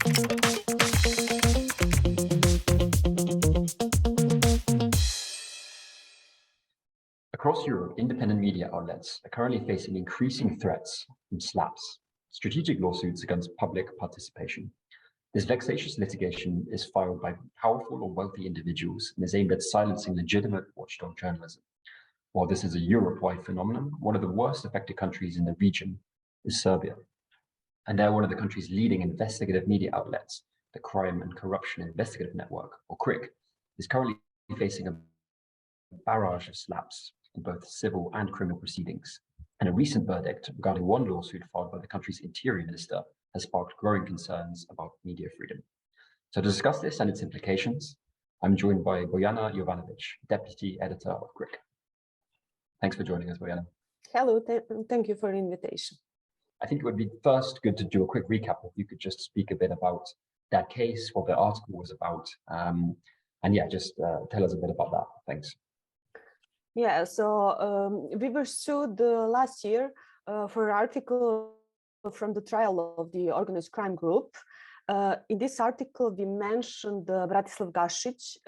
Across Europe, independent media outlets are currently facing increasing threats from SLAPPs, strategic lawsuits against public participation. This vexatious litigation is filed by powerful or wealthy individuals and is aimed at silencing legitimate watchdog journalism. While this is a Europe-wide phenomenon, one of the worst affected countries in the region is Serbia. And they're one of the country's leading investigative media outlets. The Crime and Corruption Investigative Network, or KRIK, is currently facing a barrage of SLAPPs in both civil and criminal proceedings. And a recent verdict regarding one lawsuit filed by the country's interior minister has sparked growing concerns about media freedom. So to discuss this and its implications, I'm joined by Bojana Jovanović, Deputy Editor of KRIK. Thanks for joining us, Bojana. Hello, thank you for the invitation. I think it would be first good to do a quick recap. If you could just speak a bit about that case, what the article was about, and yeah, just tell us a bit about that. Thanks. Yeah, so we were sued last year for an article from the trial of the organized crime group. In this article, we mentioned Bratislav Gašić.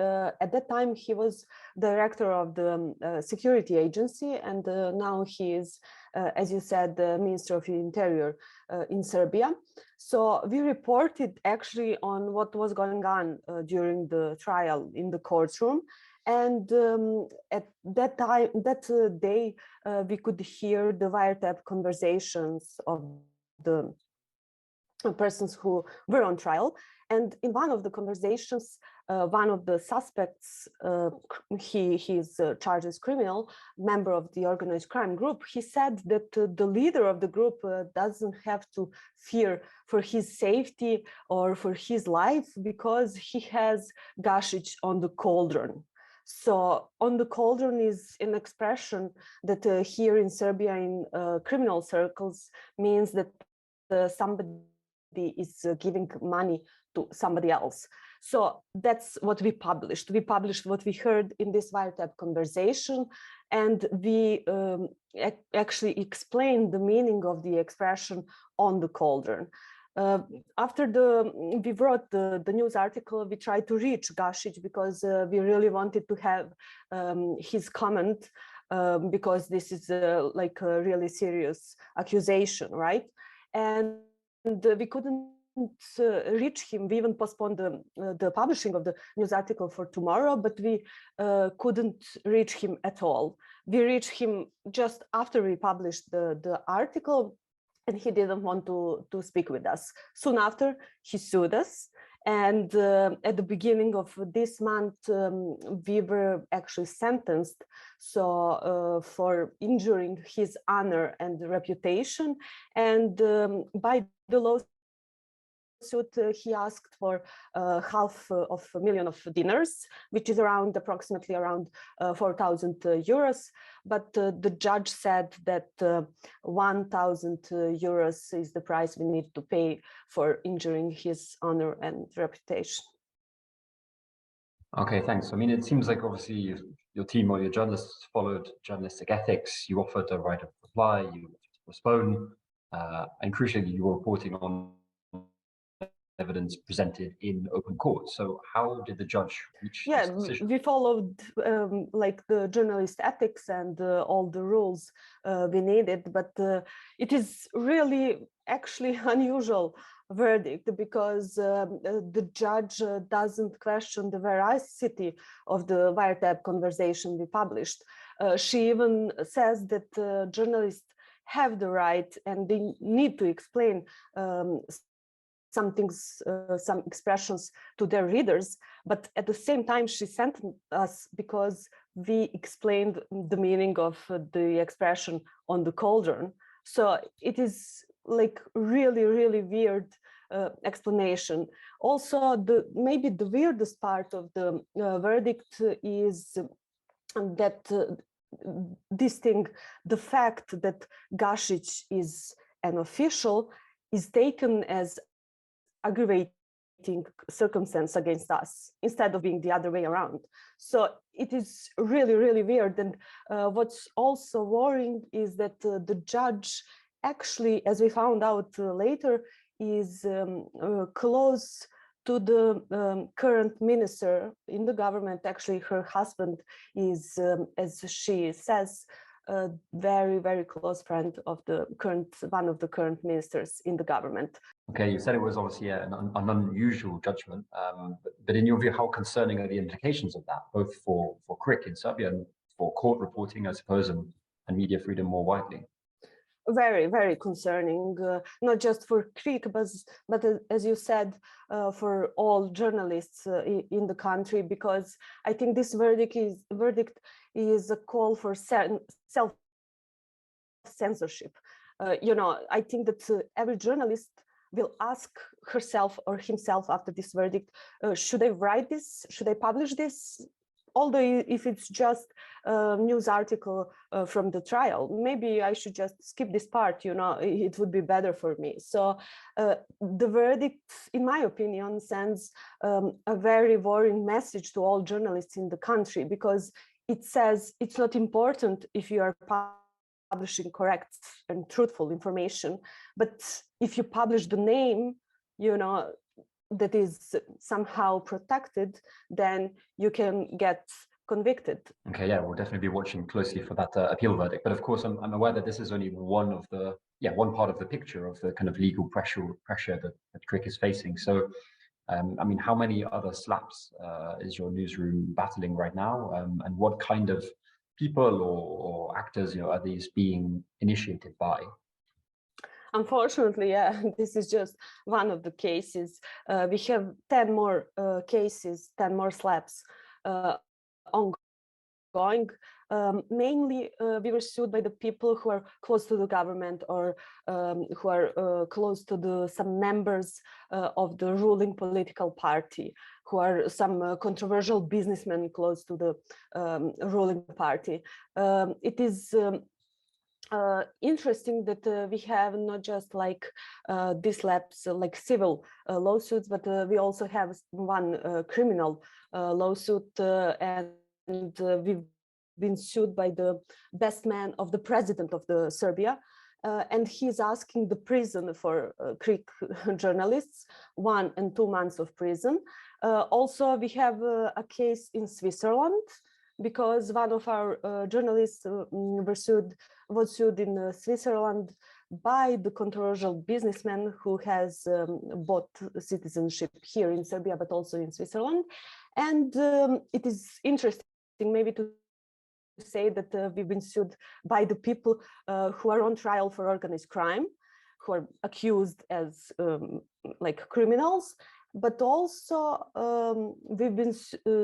At that time, he was director of the security agency, and now he is, as you said, the Minister of the Interior in Serbia. So we reported actually on what was going on during the trial in the courtroom. And at that time, that day, we could hear the wiretap conversations of the persons who were on trial. And in one of the conversations, one of the suspects, he is charged as criminal, member of the organized crime group, he said that the leader of the group doesn't have to fear for his safety or for his life because he has Gašić on the cauldron. So on the cauldron is an expression that here in Serbia in criminal circles means that somebody is giving money to somebody else. So that's what we published. We published what we heard in this wiretap conversation, and we actually explained the meaning of the expression on the cauldron. After we wrote the news article, we tried to reach Gašić because we really wanted to have his comment because this is like a really serious accusation, right? And we couldn't reach him. We even postponed the publishing of the news article for tomorrow, but we couldn't reach him at all. We reached him just after we published the article, and he didn't want to speak with us. Soon after, he sued us. And at the beginning of this month, we were actually sentenced for injuring his honor and reputation. And by the lawsuit, he asked for $500,000 dinars, which is approximately around 4,000 euros. But the judge said that 1,000 euros is the price we need to pay for injuring his honor and reputation. Okay, thanks. I mean, it seems like obviously your team or your journalists followed journalistic ethics. You offered a right of reply, you postponed, and crucially, you were reporting on evidence presented in open court. So how did the judge reach this decision? We followed like the journalist ethics and all the rules we needed, but it is really actually unusual verdict because the judge doesn't question the veracity of the wiretap conversation we published. She even says that journalists have the right and they need to explain some expressions to their readers, but at the same time she sentenced us because we explained the meaning of the expression on the cauldron. So it is like really weird explanation. Also, maybe the weirdest part of the verdict is that the fact that Gašić is an official is taken as aggravating circumstance against us instead of being the other way around. So it is really weird. And what's also worrying is that the judge actually, as we found out later, is close to the current minister in the government. Actually, her husband is, as she says, a very, very close friend of the one of the current ministers in the government. Okay, you said it was obviously an unusual judgment, but in your view, how concerning are the implications of that, both for KRIK in Serbia and for court reporting, I suppose, and media freedom more widely? Very, very concerning, not just for KRIK, but as you said, for all journalists in the country, because I think this verdict is a call for self-censorship. I think that every journalist will ask herself or himself after this verdict, should I write this? Should I publish this? Although if it's just a news article from the trial, maybe I should just skip this part, it would be better for me. So the verdict, in my opinion, sends a very worrying message to all journalists in the country, because it says it's not important if you are publishing correct and truthful information, but if you publish the name, that is somehow protected, then you can get convicted. Okay, yeah, we'll definitely be watching closely for that appeal verdict. But of course, I'm aware that this is only one part of the picture of the kind of legal pressure that KRIK is facing. So, I mean, how many other SLAPPs is your newsroom battling right now, and what kind of people or actors, are these being initiated by? Unfortunately, yeah, this is just one of the cases. We have 10 more cases, 10 more SLAPPs ongoing. Mainly, we were sued by the people who are close to the government, or who are close to some members of the ruling political party, who are some controversial businessmen close to the ruling party. It is interesting that we have not just like these SLAPPs, like civil lawsuits, but we also have one criminal lawsuit, and we've been sued by the best man of the president of the Serbia, and he's asking the prison for KRIK journalists, 1 and 2 months of prison. Also, we have a case in Switzerland, because one of our journalists was sued in Switzerland by the controversial businessman who has bought citizenship here in Serbia, but also in Switzerland. And it is interesting maybe to say that we've been sued by the people who are on trial for organized crime, who are accused as like criminals, but also we've been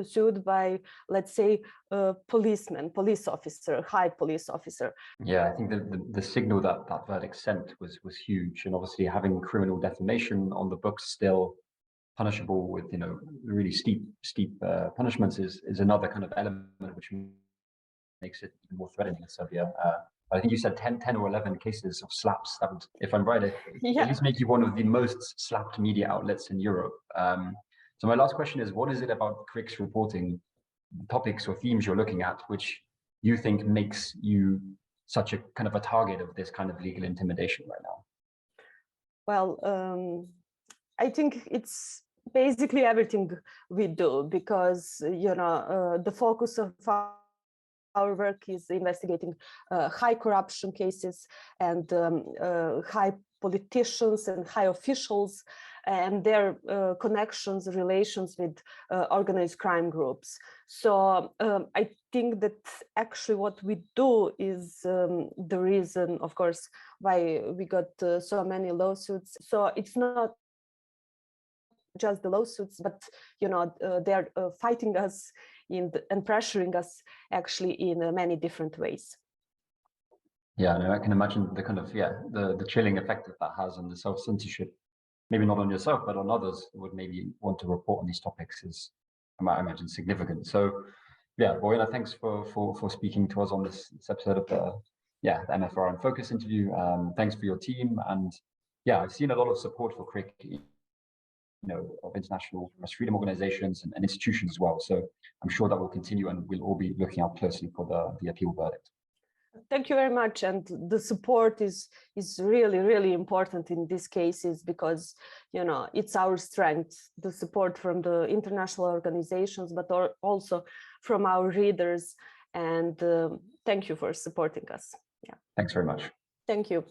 sued by, let's say, policeman, police officer, high police officer. Yeah, I think the signal that verdict sent was huge, and obviously having criminal defamation on the books still punishable with really steep punishments is another kind of element which makes it even more threatening in Serbia. I think you said 10 or 11 cases of SLAPPs. That would, if I'm right, at least make you one of the most slapped media outlets in Europe. So my last question is, what is it about KRIK's reporting, topics or themes you're looking at, which you think makes you such a kind of a target of this kind of legal intimidation right now? Well, I think it's basically everything we do, because, the focus of our work is investigating high corruption cases and high politicians and high officials and their connections, relations with organized crime groups. So I think that actually what we do is the reason, of course, why we got so many lawsuits. So it's not just the lawsuits, but they're fighting us and pressuring us actually in many different ways. Yeah, no, I can imagine the kind of the chilling effect that has, and the self-censorship, maybe not on yourself but on others who would maybe want to report on these topics, is, I imagine, significant. So yeah, Bojana, thanks for speaking to us on this episode of the MFRR in Focus interview. Thanks for your team, and yeah, I've seen a lot of support for KRIK, of international press freedom organizations and institutions as well. So I'm sure that will continue, and we'll all be looking out closely for the appeal verdict. Thank you very much. And the support is really, really important in these cases because, you know, it's our strength, the support from the international organizations, but also from our readers. And thank you for supporting us. Yeah. Thanks very much. Thank you.